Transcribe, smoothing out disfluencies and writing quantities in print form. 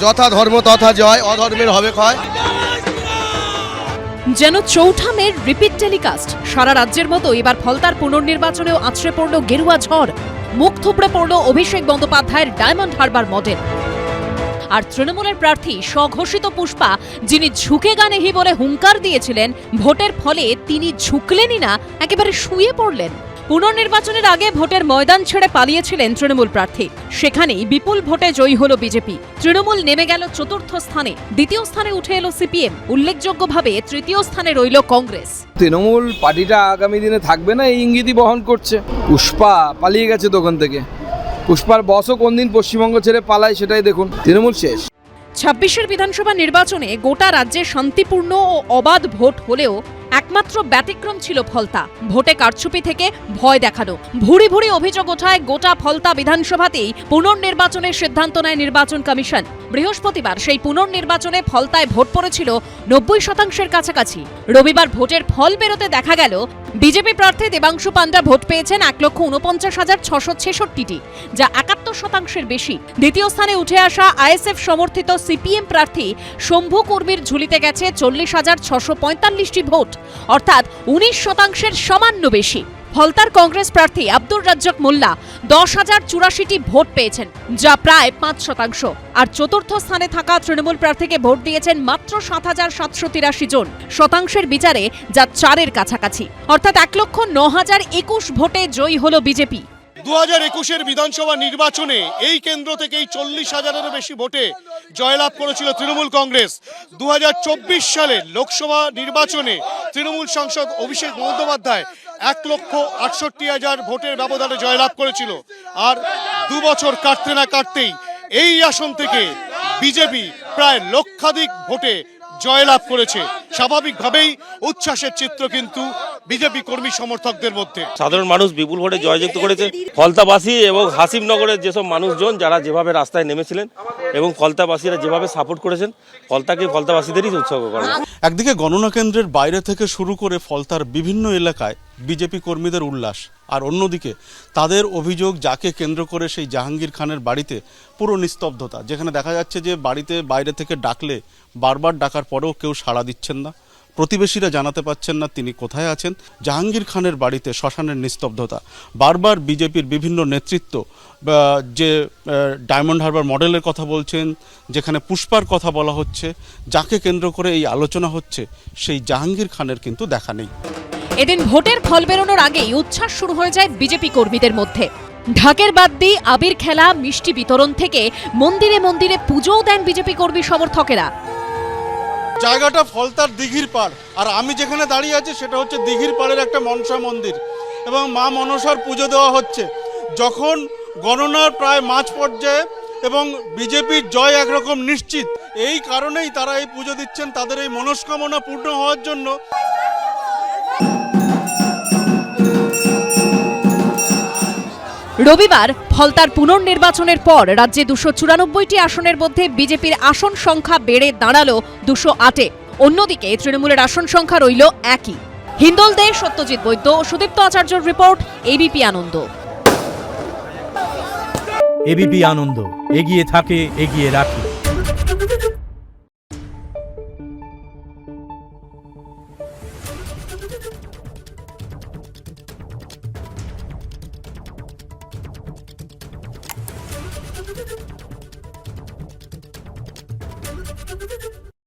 যথা ধর্ম তথা জয়, অধর্মের হবে ক্ষয়। যেন চৌঠা মের রিপিট টেলিকাস্ট। সারা রাজ্যের মতো এবার ফলতার পুনর্নির্বাচনেও আছড়ে পড়ল গেরুয়া ঝড়। মুখ থুবড়ে পড়ল অভিষেক বন্দ্যোপাধ্যায়ের ডায়মন্ড হারবার মডেল। আর তৃণমূলের প্রার্থী স্বঘোষিত পুষ্পা, যিনি ঝুঁকে গানেহি বলে হুঙ্কার দিয়েছিলেন, ভোটের ফলে তিনি ঝুঁকলেনই না, একেবারে শুয়ে পড়লেন। পুনর্নির্বাচনের আগে ভোটের ময়দান ছেড়ে পালিয়েছিলেন তৃণমূল প্রার্থী, সেখানেই বিপুল ভোটে জয়ী হল বিজেপি। তৃণমূল নেমে গেল চতুর্থ স্থানে, দ্বিতীয় স্থানে উঠে এলো সিপিএম, উল্লেখযোগ্যভাবে তৃতীয় স্থানে রইল কংগ্রেস। তৃণমূল পার্টিটা আগামী দিনে থাকবে না এই ইঙ্গিতই বহন করছে। পুষ্পা পালিয়ে গেছে দোকান থেকে, পুষ্পার বসও কোন দিন পশ্চিমবঙ্গ ছেড়ে পালায় সেটাই দেখুন। তৃণমূল শেষ। ২৬ বিধানসভা নির্বাচনে গোটা রাজ্যে শান্তিপূর্ণ ও অবাধ ভোট হলেও একমাত্র ব্যতিক্রম ছিল ফলতা। ভোটে কারচুপি থেকে ভয় দেখানো, ভুরি ভুরি অভিযোগ ওঠায় গোটা ফলতা বিধানসভাতেই পুনর্নির্বাচনের সিদ্ধান্ত নেয় নির্বাচন কমিশন। বৃহস্পতিবার সেই পুনর্নির্বাচনে ফলতায় ভোট পড়েছিল ৯০% কাছাকাছি। রবিবার ভোটের ফল বেরোতে দেখা গেল বিজেপি প্রার্থী দেবাংশু পান্ডা ভোট পেয়েছেন ১,৪৯,৬৬৬টি, যা ৭১% বেশি। দ্বিতীয় স্থানে উঠে আসা আইএসএফ সমর্থিত সিপিএম প্রার্থী শম্ভু কুর্মির ঝুলিতে গেছে ৪০,৬৪৫টি ভোট, অর্থাৎ ১৯% সামান্য বেশি। ফলতার কংগ্রেস প্রার্থী আব্দুর রাজ্জাক মোল্লা ১০,০৮৪টি ভোট পেয়েছেন, যা প্রায় ৫%। আর চতুর্থ স্থানে থাকা তৃণমূল প্রার্থীকে ভোট দিয়েছেন মাত্র ৭,৭৮৩ জন, শতাংশের বিচারে যা ৪-এর কাছাকাছি, অর্থাৎ ১,০৯,০২১ ভোটে জয়ী হল বিজেপি। ২০২১-এর বিধানসভা নির্বাচনে এই কেন্দ্র থেকেই ৪০,০০০-এরও বেশি ভোটে জয়লাভ করেছিল তৃণমূল কংগ্রেস। ২০২৪ সালের লোকসভা নির্বাচনে তৃণমূল সাংসদ অভিষেক বন্দ্যোপাধ্যায় ১,৬৮,০০০ ভোটের ব্যবধানে জয়লাভ করেছিল। আর ২ বছর কাটতে না কাটতেই এই আসন থেকে বিজেপি প্রায় লক্ষাধিক ভোটে জয়লাভ করেছে। স্বাভাবিকভাবেই উচ্ছ্বাসের চিত্র কিন্তু বিজেপি কর্মী সমর্থকদের মধ্যে। সাধারণ মানুষ বিপুল ভোটে জয়যুক্ত করেছে। ফলতাবাসী এবং হাসিমনগরের যেসব মানুষজন যারা যেভাবে রাস্তায় নেমেছিলেন এবং ফলতাবাসীরা যেভাবে সাপোর্ট করেছেন, ফলতাবাসীদেরই উৎসর্গ করা। একদিকে গণনা কেন্দ্রের বাইরে থেকে শুরু করে ফলতার বিভিন্ন এলাকায় বিজেপি কর্মীদের উল্লাস, আর অন্যদিকে তাদের অভিযোগ যাকে কেন্দ্র করে সেই জাহাঙ্গীর খানের বাড়িতে পুরো নিস্তব্ধতা, যেখানে দেখা যাচ্ছে যে বাড়িতে বাইরে থেকে ডাকলে বারবার ডাকার পরেও কেউ সাড়া দিচ্ছেন না, প্রতিবেশীরা জানাতে পারছেন না তিনি কোথায় আছেন। জাহাঙ্গীর খানের বাড়িতে শ্মশানের নিস্তব্ধতা। বারবার বিজেপির বিভিন্ন নেতৃত্ব যে ডায়মন্ড হারবার মডেলের কথা বলছেন, যেখানে পুষ্পার কথা বলা হচ্ছে, যাকে কেন্দ্র করে এই আলোচনা হচ্ছে, সেই জাহাঙ্গীর খানের কিন্তু দেখা নেই। এদিন ভোটের ফল বেরোনোর আগেই উচ্ছ্বাস শুরু হয়ে যায় বিজেপি কর্মীদের মধ্যে। ঢাকের বাদ্যি, আবির খেলা, মিষ্টি বিতরণ থেকে মন্দিরে মন্দিরে পুজোও দেন বিজেপি কর্মী সমর্থকেরা। জায়গাটা ফলতার দিঘির পাড়, আর আমি যেখানে দাঁড়িয়ে আছি সেটা হচ্ছে দিঘির পাড়ের একটা মনসা মন্দির, এবং মা মনসার পুজো দেওয়া হচ্ছে। যখন গণনার প্রায় মাঝ পর্যায়ে এবং বিজেপির জয় একরকম নিশ্চিত, এই কারণেই তারা এই পুজো দিচ্ছেন তাদের এই মনস্কামনা পূর্ণ হওয়ার জন্য। রবিবার ফলতার পুনর্নির্বাচনের পর রাজ্যে ২৯৪টি আসনের মধ্যে বিজেপির আসন সংখ্যা বেড়ে দাঁড়ালো ২০৮-এ। অন্যদিকে তৃণমূলের আসন সংখ্যা রইল একই। হিন্দোল দে, সত্যজিৎ বৈদ্য ও সুদীপ্ত আচার্যর রিপোর্ট, এবিপি আনন্দ। এবিপি আনন্দ, এগিয়ে থাকে, এগিয়ে রাখে।